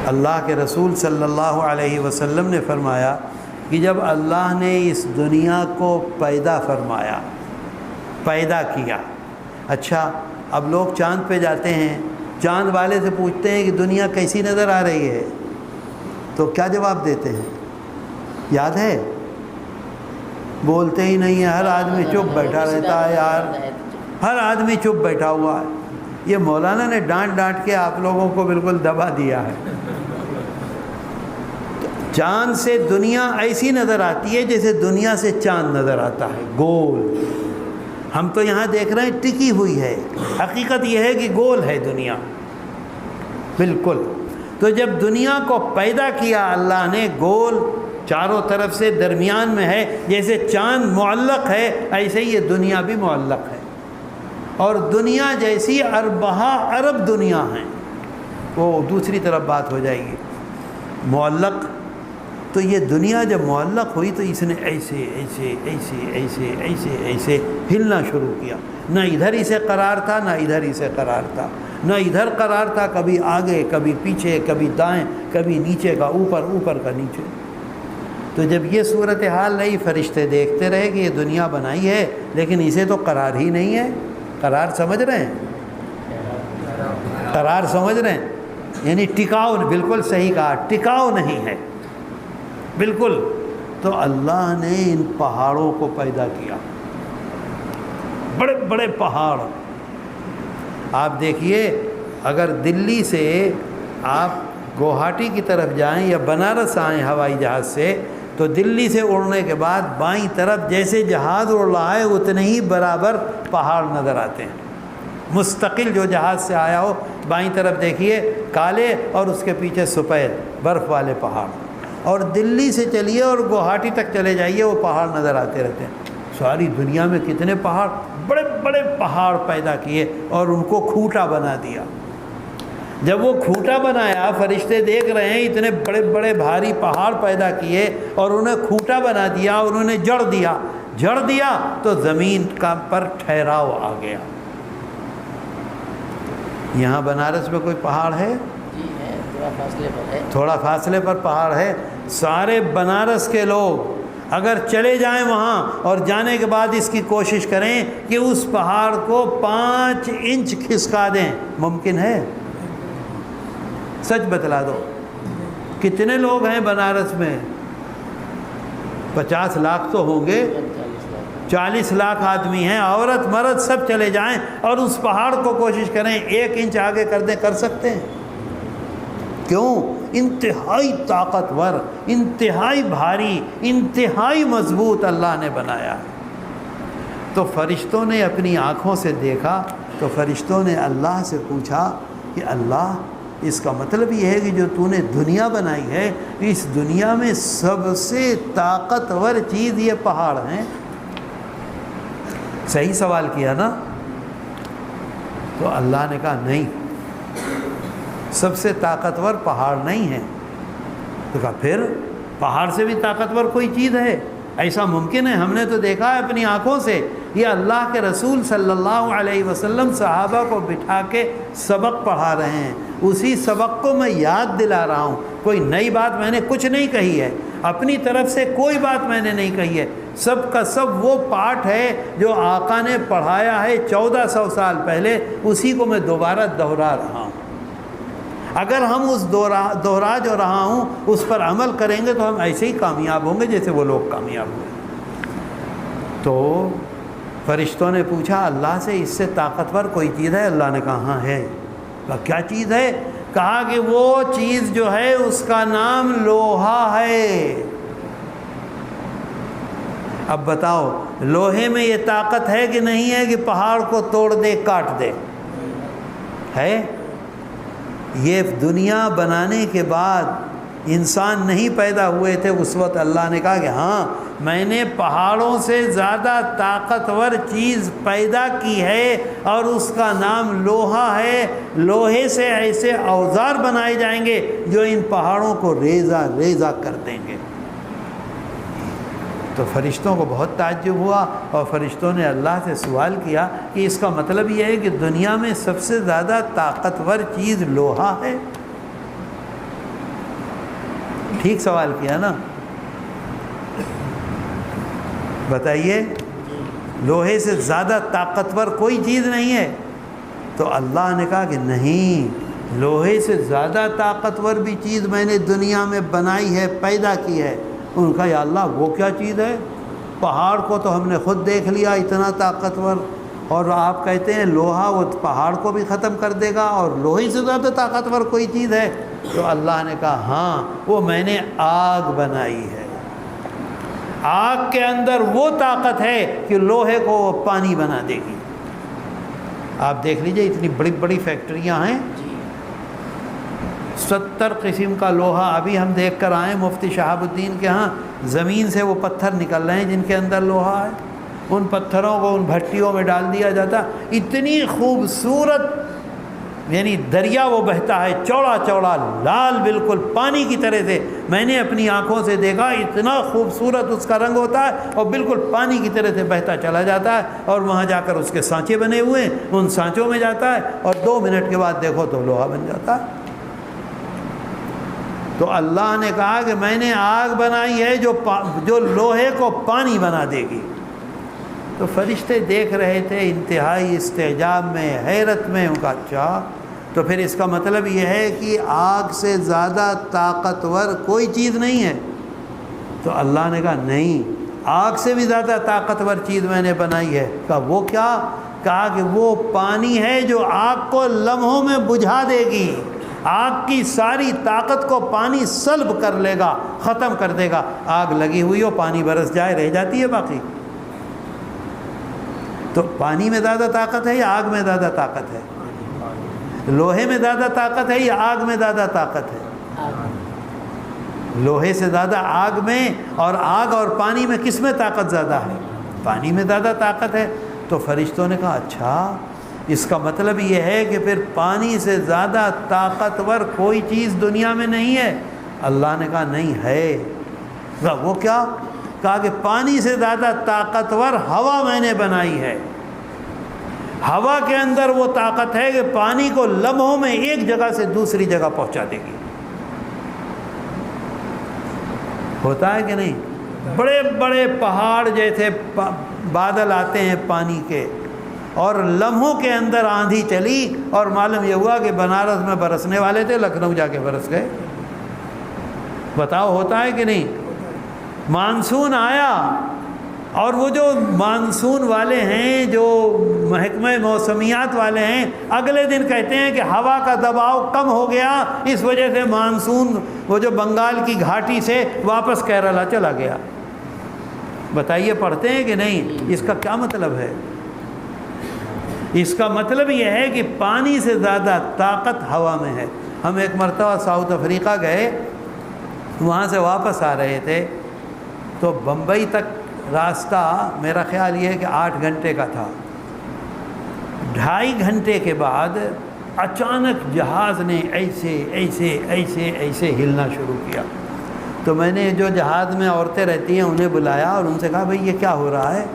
اللہ کے رسول صلی اللہ علیہ وسلم نے فرمایا کہ جب اللہ نے اس دنیا کو پیدا فرمایا، پیدا کیا، اچھا اب لوگ چاند پہ جاتے ہیں، چاند والے سے پوچھتے ہیں کہ دنیا کیسی نظر آ رہی ہے، تو کیا جواب دیتے ہیں؟ یاد ہے؟ بولتے ہی نہیں ہیں، ہر آدمی چپ بیٹھا رہتا ہے یار، ہر آدمی چپ بیٹھا ہوا ہے۔ یہ مولانا نے ڈانٹ ڈانٹ کے آپ لوگوں کو بالکل دبا دیا ہے۔ چاند سے دنیا ایسی نظر آتی ہے جیسے دنیا سے چاند نظر آتا ہے، گول۔ ہم تو یہاں دیکھ رہے ہیں ٹکی ہوئی ہے، حقیقت یہ ہے کہ گول ہے دنیا بالکل۔ تو جب دنیا کو پیدا کیا اللہ نے، گول چاروں طرف سے درمیان میں ہے، جیسے چاند معلق ہے ایسے ہی یہ دنیا بھی معلق ہے، اور دنیا جیسی اربعہ ارب دنیا ہیں، وہ دوسری طرف بات ہو جائے گی۔ معلق تو یہ دنیا جب معلق ہوئی تو اس نے ایسے ایسے ایسے ایسے ایسے ایسے ہلنا شروع کیا، نہ ادھر اسے قرار تھا نہ ادھر اسے قرار تھا، نہ ادھر قرار تھا، کبھی آگے کبھی پیچھے، کبھی دائیں کبھی نیچے کا اوپر، اوپر کا نیچے۔ تو جب یہ صورتحال نہیں، فرشتے دیکھتے رہے کہ یہ دنیا بنائی ہے لیکن اسے تو قرار ہی نہیں ہے۔ قرار سمجھ رہے ہیں؟ قرار سمجھ رہے ہیں؟ یعنی ٹکاؤ، بالکل صحیح کہا، ٹکاؤ نہیں ہے بالکل۔ تو اللہ نے ان پہاڑوں کو پیدا کیا، بڑے بڑے پہاڑ۔ آپ دیکھیے، اگر دلی سے آپ گوہاٹی کی طرف جائیں یا بنارس آئیں ہوائی جہاز سے، تو دلی سے اڑنے کے بعد بائیں طرف جیسے جہاز اڑ رہا ہے اتنے ہی برابر پہاڑ نظر آتے ہیں۔ مستقل جو جہاز سے آیا ہو بائیں طرف دیکھیے، کالے اور اس کے پیچھے سفید برف والے پہاڑ، اور دلی سے چلیے اور گوہاٹی تک چلے جائیے وہ پہاڑ نظر آتے رہتے ہیں۔ ساری دنیا میں کتنے پہاڑ، بڑے بڑے پہاڑ پیدا کیے اور ان کو کھوٹا بنا دیا۔ جب وہ کھوٹا بنایا، فرشتے دیکھ رہے ہیں اتنے بڑے بڑے بھاری پہاڑ پیدا کیے اور انہیں کھوٹا بنا دیا، انہوں نے جڑ دیا، جڑ دیا تو زمین کا پر ٹھہراؤ آ گیا۔ یہاں بنارس میں کوئی پہاڑ ہے؟ جی ہے، تھوڑا فاصلے پر ہے، تھوڑا فاصلے پر پہاڑ ہے۔ سارے بنارس کے لوگ اگر چلے جائیں وہاں اور جانے کے بعد اس کی کوشش کریں کہ اس پہاڑ کو 5 انچ کھسکا دیں، ممکن ہے؟ سچ بتلا دو، کتنے لوگ ہیں بنارس میں؟ 50 لاکھ تو ہوں گے، 40 لاکھ آدمی ہیں، عورت مرد سب چلے جائیں اور اس پہاڑ کو کوشش کریں 1 انچ آگے کر دیں، کر سکتے ہیں؟ کیوں؟ انتہائی طاقتور، انتہائی بھاری، انتہائی مضبوط اللہ نے بنایا۔ تو فرشتوں نے اپنی آنکھوں سے دیکھا، تو فرشتوں نے اللہ سے پوچھا کہ اللہ، اس کا مطلب یہ ہے کہ جو تو نے دنیا بنائی ہے، اس دنیا میں سب سے طاقتور چیز یہ پہاڑ ہیں؟ صحیح سوال کیا نا؟ تو اللہ نے کہا نہیں، سب سے طاقتور پہاڑ نہیں ہے۔ تو کہا پھر پہاڑ سے بھی طاقتور کوئی چیز ہے؟ ایسا ممکن ہے؟ ہم نے تو دیکھا ہے اپنی آنکھوں سے۔ یہ اللہ کے رسول صلی اللہ علیہ وسلم صحابہ کو بٹھا کے سبق پڑھا رہے ہیں، اسی سبق کو میں یاد دلا رہا ہوں۔ کوئی نئی بات میں نے کچھ نہیں کہی ہے، اپنی طرف سے کوئی بات میں نے نہیں کہی ہے، سب کا سب وہ پاٹھ ہے جو آقا نے پڑھایا ہے 1400 سال پہلے، اسی کو میں دوبارہ دہرا رہا ہوں۔ اگر ہم اس دوہرا جو رہا ہوں اس پر عمل کریں گے تو ہم ایسے ہی کامیاب ہوں گے جیسے وہ لوگ کامیاب ہوئے۔ تو فرشتوں نے پوچھا اللہ سے، اس سے طاقتور کوئی چیز ہے؟ اللہ نے کہا ہاں ہے۔ کہا کیا چیز ہے؟ کہا کہ وہ چیز جو ہے اس کا نام لوہا ہے۔ اب بتاؤ، لوہے میں یہ طاقت ہے کہ نہیں ہے کہ پہاڑ کو توڑ دے، کاٹ دے؟ ہے؟ یہ دنیا بنانے کے بعد انسان نہیں پیدا ہوئے تھے اس وقت اللہ نے کہا کہ ہاں میں نے پہاڑوں سے زیادہ طاقتور چیز پیدا کی ہے اور اس کا نام لوہا ہے۔ لوہے سے ایسے اوزار بنائے جائیں گے جو ان پہاڑوں کو ریزہ ریزہ کر دیں گے۔ تو فرشتوں کو بہت تعجب ہوا اور فرشتوں نے اللہ سے سوال کیا کہ اس کا مطلب یہ ہے کہ دنیا میں سب سے زیادہ طاقتور چیز لوہا ہے؟ ٹھیک سوال کیا نا؟ بتائیے، لوہے سے زیادہ طاقتور کوئی چیز نہیں ہے؟ تو اللہ نے کہا کہ نہیں، لوہے سے زیادہ طاقتور بھی چیز میں نے دنیا میں بنائی ہے، پیدا کی ہے۔ ان کا یا اللہ وہ کیا چیز ہے؟ پہاڑ کو تو ہم نے خود دیکھ لیا اتنا طاقتور، اور آپ کہتے ہیں لوہا وہ پہاڑ کو بھی ختم کر دے گا، اور لوہے سے زیادہ طاقتور کوئی چیز ہے؟ تو اللہ نے کہا ہاں، وہ میں نے آگ بنائی ہے۔ آگ کے اندر وہ طاقت ہے کہ لوہے کو وہ پانی بنا دے گی۔ آپ دیکھ لیجئے اتنی بڑی بڑی فیکٹریاں ہیں، 70 قسم کا لوہا ابھی ہم دیکھ کر آئے مفتی شہاب الدین کے ہاں، زمین سے وہ پتھر نکل رہے ہیں جن کے اندر لوہا ہے، ان پتھروں کو ان بھٹیوں میں ڈال دیا جاتا، اتنی خوبصورت، یعنی دریا وہ بہتا ہے چوڑا چوڑا لال بالکل پانی کی طرح سے، میں نے اپنی آنکھوں سے دیکھا، اتنا خوبصورت اس کا رنگ ہوتا ہے اور بالکل پانی کی طرح سے بہتا چلا جاتا ہے، اور وہاں جا کر اس کے سانچے بنے ہوئے ہیں، ان سانچوں میں جاتا ہے اور 2 منٹ کے بعد دیکھو تو لوہا بن جاتا ہے۔ تو اللہ نے کہا کہ میں نے آگ بنائی ہے جو لوہے کو پانی بنا دے گی۔ تو فرشتے دیکھ رہے تھے انتہائی استعجاب میں، حیرت میں، ان کا اچھا تو پھر اس کا مطلب یہ ہے کہ آگ سے زیادہ طاقتور کوئی چیز نہیں ہے؟ تو اللہ نے کہا نہیں، آگ سے بھی زیادہ طاقتور چیز میں نے بنائی ہے۔ کہا وہ کیا؟ کہا کہ وہ پانی ہے جو آگ کو لمحوں میں بجھا دے گی، آگ کی ساری طاقت کو پانی سلب کر لے گا، ختم کر دے گا۔ آگ لگی ہوئی ہو، پانی برس جائے، رہ جاتی ہے باقی۔ تو پانی میں زیادہ طاقت ہے یا آگ میں زیادہ طاقت ہے؟ لوہے میں زیادہ طاقت ہے یا آگ میں زیادہ طاقت ہے؟ لوہے سے زیادہ آگ میں، اور آگ اور پانی میں کس میں طاقت زیادہ ہے؟ پانی میں زیادہ طاقت ہے۔ تو فرشتوں نے کہا اچھا، اس کا مطلب یہ ہے کہ پھر پانی سے زیادہ طاقتور کوئی چیز دنیا میں نہیں ہے؟ اللہ نے کہا نہیں ہے۔ وہ کیا؟ کہا کہ پانی سے زیادہ طاقتور ہوا میں نے بنائی ہے۔ ہوا کے اندر وہ طاقت ہے کہ پانی کو لمحوں میں ایک جگہ سے دوسری جگہ پہنچا دے گی۔ ہوتا ہے کہ نہیں؟ بڑے بڑے پہاڑ جیسے بادل آتے ہیں پانی کے، اور لمحوں کے اندر آندھی چلی اور معلوم یہ ہوا کہ بنارس میں برسنے والے تھے، لکھنؤ جا کے برس گئے۔ بتاؤ ہوتا ہے کہ نہیں؟ مانسون آیا، اور وہ جو مانسون والے ہیں، جو محکمہ موسمیات والے ہیں، اگلے دن کہتے ہیں کہ ہوا کا دباؤ کم ہو گیا، اس وجہ سے مانسون وہ جو بنگال کی گھاٹی سے واپس کیرلا چلا گیا۔ بتائیے پڑھتے ہیں کہ نہیں؟ اس کا کیا مطلب ہے؟ اس کا مطلب یہ ہے کہ پانی سے زیادہ طاقت ہوا میں ہے۔ ہم ایک مرتبہ ساؤتھ افریقہ گئے، وہاں سے واپس آ رہے تھے، تو بمبئی تک راستہ میرا خیال یہ ہے کہ 8 گھنٹے کا تھا۔ 2.5 گھنٹے کے بعد اچانک جہاز نے ایسے ایسے ایسے ایسے ہلنا شروع کیا۔ تو میں نے جو جہاز میں عورتیں رہتی ہیں انہیں بلایا اور ان سے کہا بھئی یہ کیا ہو رہا ہے؟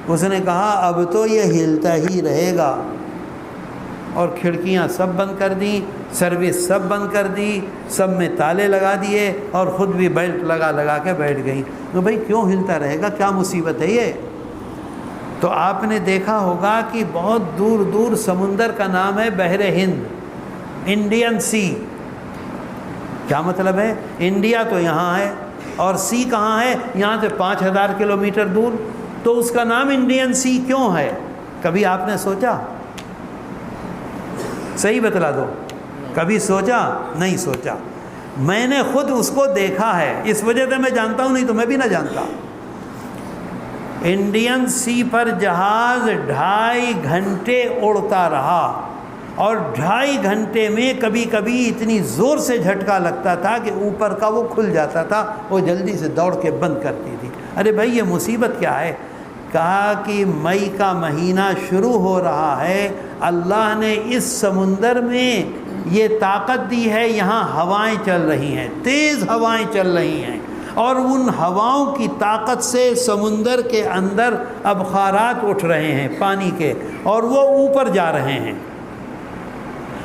اس نے کہا اب تو یہ ہلتا ہی رہے گا، اور کھڑکیاں سب بند کر دیں، سروس سب بند کر دی، سب میں تالے لگا دیے، اور خود بھی بیلٹ لگا کے بیٹھ گئیں۔ تو بھئی کیوں ہلتا رہے گا؟ کیا مصیبت ہے یہ؟ تو آپ نے دیکھا ہوگا کہ بہت دور دور سمندر کا نام ہے بحر ہند، انڈین سی۔ کیا مطلب ہے؟ انڈیا تو یہاں ہے، اور سی کہاں ہے؟ یہاں سے 5000 کلومیٹر دور۔ تو اس کا نام انڈین سی کیوں ہے؟ کبھی آپ نے سوچا؟ صحیح بتلا دو، کبھی سوچا؟ نہیں سوچا۔ میں نے خود اس کو دیکھا ہے، اس وجہ سے میں جانتا ہوں، نہیں تو میں بھی نہ جانتا۔ انڈین سی پر جہاز 2.5 گھنٹے اڑتا رہا، اور 2.5 گھنٹے میں کبھی کبھی اتنی زور سے جھٹکا لگتا تھا کہ اوپر کا وہ کھل جاتا تھا، وہ جلدی سے دوڑ کے بند کرتی تھی۔ ارے بھائی یہ مصیبت کیا ہے؟ کہا کہ مئی کا مہینہ شروع ہو رہا ہے، اللہ نے اس سمندر میں یہ طاقت دی ہے، یہاں ہوائیں چل رہی ہیں، تیز ہوائیں چل رہی ہیں، اور ان ہواؤں کی طاقت سے سمندر کے اندر ابخارات اٹھ رہے ہیں پانی کے، اور وہ اوپر جا رہے ہیں۔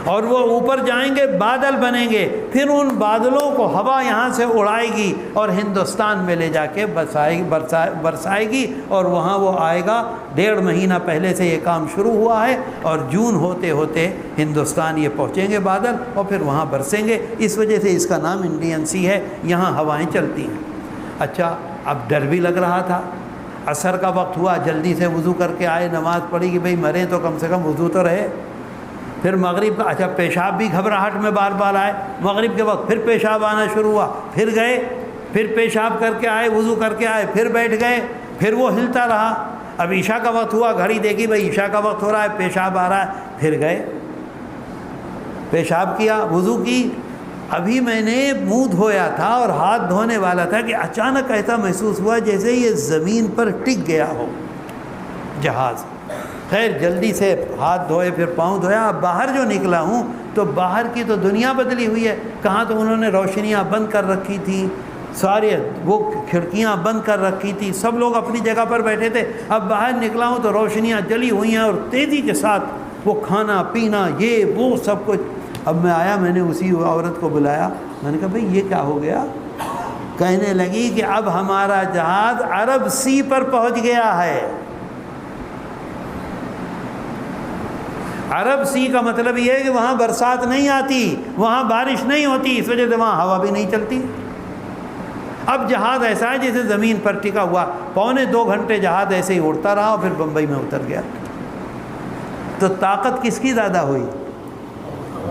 اور وہ اوپر جائیں گے بادل بنیں گے، پھر ان بادلوں کو ہوا یہاں سے اڑائے گی اور ہندوستان میں لے جا کے برسائے گی، اور وہاں وہ آئے گا۔ 1.5 مہینہ پہلے سے یہ کام شروع ہوا ہے، اور جون ہوتے ہوتے ہندوستان یہ پہنچیں گے بادل، اور پھر وہاں برسیں گے۔ اس وجہ سے اس کا نام انڈین سی ہے، یہاں ہوائیں چلتی ہیں۔ اچھا، اب ڈر بھی لگ رہا تھا۔ عصر کا وقت ہوا، جلدی سے وضو کر کے آئے، نماز پڑھی کہ بھئی مریں تو کم سے کم وضو تو رہے۔ پھر مغرب کا، اچھا پیشاب بھی گھبراہٹ میں بار بار آئے، مغرب کے وقت پھر پیشاب آنا شروع ہوا، پھر گئے، پھر پیشاب کر کے آئے، وضو کر کے آئے، پھر بیٹھ گئے، پھر وہ ہلتا رہا۔ اب عشاء کا وقت ہوا، گھڑی دیکھی بھئی عشاء کا وقت ہو رہا ہے، پیشاب آ رہا ہے، پھر گئے، پیشاب کیا، وضو کی۔ ابھی میں نے منہ دھویا تھا اور ہاتھ دھونے والا تھا کہ اچانک ایسا محسوس ہوا جیسے یہ زمین پر ٹک گیا ہو جہاز۔ خیر جلدی سے ہاتھ دھوئے، پھر پاؤں دھویا۔ اب باہر جو نکلا ہوں تو باہر کی تو دنیا بدلی ہوئی ہے۔ کہاں تو انہوں نے روشنیاں بند کر رکھی تھی، سارے وہ کھڑکیاں بند کر رکھی تھی، سب لوگ اپنی جگہ پر بیٹھے تھے۔ اب باہر نکلا ہوں تو روشنیاں جلی ہوئی ہیں اور تیزی کے ساتھ وہ کھانا پینا یہ وہ سب کچھ۔ اب میں آیا، میں نے اسی عورت کو بلایا، میں نے کہا بھئی یہ کیا ہو گیا؟ کہنے لگی کہ اب ہمارا جہاز عرب سی پر پہنچ گیا ہے۔ عرب سی کا مطلب یہ ہے کہ وہاں برسات نہیں آتی، وہاں بارش نہیں ہوتی، اس وجہ سے وہاں ہوا بھی نہیں چلتی۔ اب جہاز ایسا ہے جیسے زمین پر ٹکا ہوا، 2.25 گھنٹے جہاز ایسے ہی اڑتا رہا اور پھر بمبئی میں اتر گیا۔ تو طاقت کس کی زیادہ ہوئی،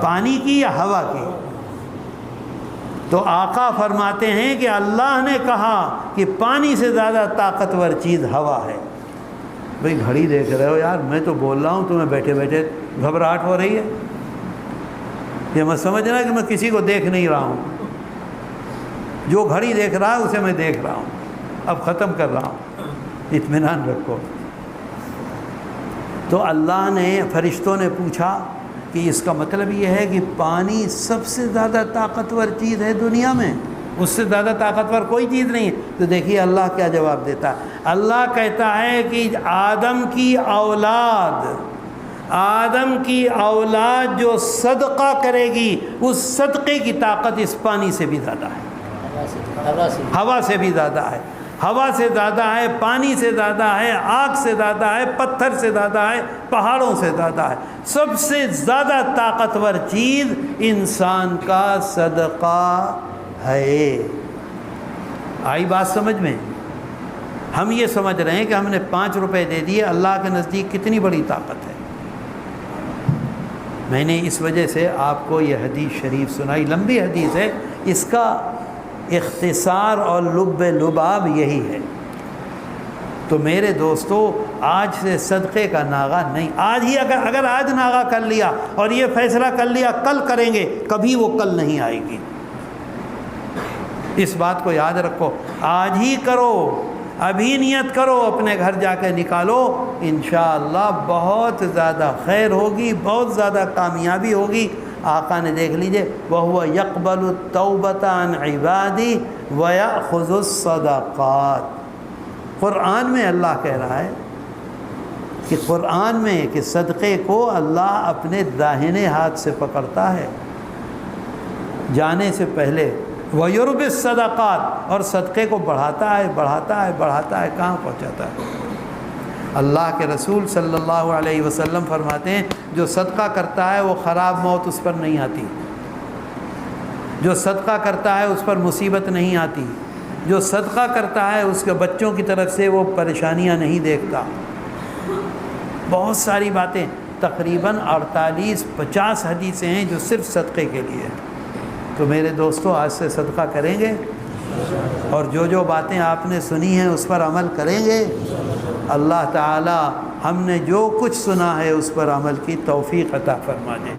پانی کی یا ہوا کی؟ تو آقا فرماتے ہیں کہ اللہ نے کہا کہ پانی سے زیادہ طاقتور چیز ہوا ہے۔ بھئی گھڑی دیکھ رہے ہو یار، میں تو بول رہا ہوں، تمہیں بیٹھے بیٹھے گھبراہٹ ہو رہی ہے؟ یہ مت سمجھنا کہ میں کسی کو دیکھ نہیں رہا ہوں، جو گھڑی دیکھ رہا ہے اسے میں دیکھ رہا ہوں، اب ختم کر رہا ہوں، اطمینان رکھو۔ تو اللہ نے، فرشتوں نے پوچھا کہ اس کا مطلب یہ ہے کہ پانی سب سے زیادہ طاقتور چیز ہے دنیا میں، اس سے زیادہ طاقتور کوئی چیز نہیں ہے؟ تو دیکھیے اللہ کیا جواب دیتا ہے۔ اللہ کہتا ہے کہ آدم کی اولاد جو صدقہ کرے گی، اس صدقے کی طاقت اس پانی سے بھی زیادہ ہے، ہوا سے بھی زیادہ ہے، ہوا سے زیادہ ہے، پانی سے زیادہ ہے، آگ سے زیادہ ہے، پتھر سے زیادہ ہے، پہاڑوں سے زیادہ ہے۔ سب سے زیادہ طاقتور چیز انسان کا صدقہ ہے۔ آئی بات سمجھ میں؟ ہم یہ سمجھ رہے ہیں کہ ہم نے 5 روپے دے دیے، اللہ کے نزدیک کتنی بڑی طاقت ہے۔ میں نے اس وجہ سے آپ کو یہ حدیث شریف سنائی، لمبی حدیث ہے، اس کا اختصار اور لب لباب یہی ہے۔ تو میرے دوستو، آج سے صدقے کا ناغہ نہیں، آج ہی اگر آج ناغہ کر لیا اور یہ فیصلہ کر لیا کل کریں گے، کبھی وہ کل نہیں آئے گی۔ اس بات کو یاد رکھو، آج ہی کرو، ابھی نیت کرو، اپنے گھر جا کے نکالو، انشاءاللہ بہت زیادہ خیر ہوگی، بہت زیادہ کامیابی ہوگی۔ آقا نے دیکھ لیجئے، وَهُوَ يَقْبَلُ التَّوْبَةَ عَنْ عِبَادِهِ وَيَأْخُذُ الصَّدَقَاتِ۔ قرآن میں اللہ کہہ رہا ہے کہ قرآن میں کہ صدقے کو اللہ اپنے داہنے ہاتھ سے پکڑتا ہے جانے سے پہلے، وَيُرْبِ الصَّدَقَاتِ، اور صدقے کو بڑھاتا ہے بڑھاتا ہے بڑھاتا ہے، کہاں پہنچاتا ہے؟ اللہ کے رسول صلی اللہ علیہ وسلم فرماتے ہیں جو صدقہ کرتا ہے وہ خراب موت اس پر نہیں آتی، جو صدقہ کرتا ہے اس پر مصیبت نہیں آتی، جو صدقہ کرتا ہے اس کے بچوں کی طرف سے وہ پریشانیاں نہیں دیکھتا۔ بہت ساری باتیں، تقریباً 48-50 حدیثیں ہیں جو صرف صدقے کے لیے ہیں۔ تو میرے دوستو، آج سے صدقہ کریں گے اور جو باتیں آپ نے سنی ہیں اس پر عمل کریں گے۔ اللہ تعالی ہم نے جو کچھ سنا ہے اس پر عمل کی توفیق عطا فرما دے۔